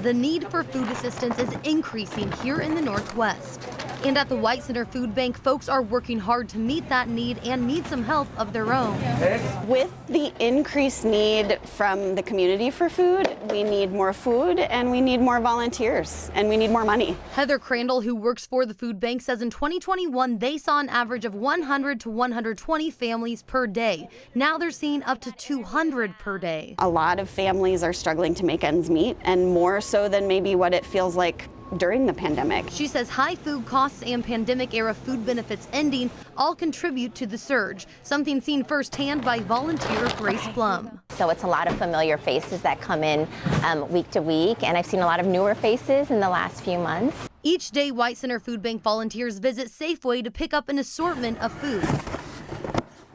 The need for food assistance is increasing here in the Northwest. And at the White Center Food Bank, folks are working hard to meet that need and need some help of their own. With the increased need from the community for food, we need more food and we need more volunteers and we need more money. Heather Crandall, who works for the food bank, says in 2021 they saw an average of 100 to 120 families per day. Now they're seeing up to 200 per day. A lot of families are struggling to make ends meet, and more so than maybe what it feels like during the pandemic. She says high food costs and pandemic-era food benefits ending all contribute to the surge, something seen firsthand by volunteer Grace Blum. So it's a lot of familiar faces that come in week to week, and I've seen a lot of newer faces in the last few months. Each day, White Center Food Bank volunteers visit Safeway to pick up an assortment of food.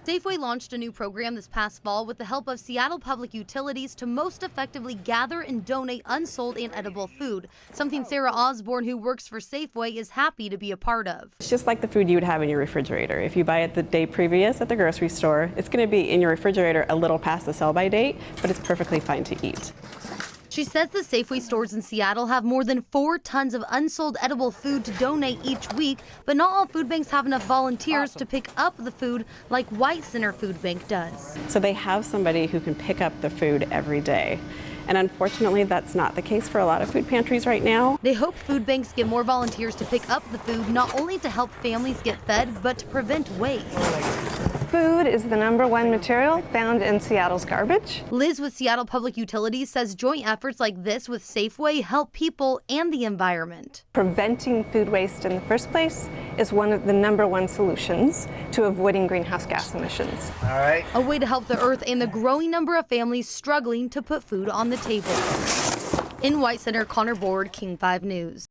Safeway launched a new program this past fall with the help of Seattle Public Utilities to most effectively gather and donate unsold and edible food, something Sarah Osborne, who works for Safeway, is happy to be a part of. It's just like the food you would have in your refrigerator. If you buy it the day previous at the grocery store, it's going to be in your refrigerator a little past the sell-by date, but it's perfectly fine to eat. She says the Safeway stores in Seattle have more than 4 tons of unsold edible food to donate each week, but not all food banks have enough volunteers to pick up the food like White Center Food Bank does. So they have somebody who can pick up the food every day. And unfortunately, that's not the case for a lot of food pantries right now. They hope food banks get more volunteers to pick up the food, not only to help families get fed, but to prevent waste. Food is the #1 material found in Seattle's garbage. Liz with Seattle Public Utilities says joint efforts like this with Safeway help people and the environment. Preventing food waste in the first place is one of the #1 solutions to avoiding greenhouse gas emissions. All right. A way to help the earth and the growing number of families struggling to put food on the table. In White Center, Connor Board, King 5 News.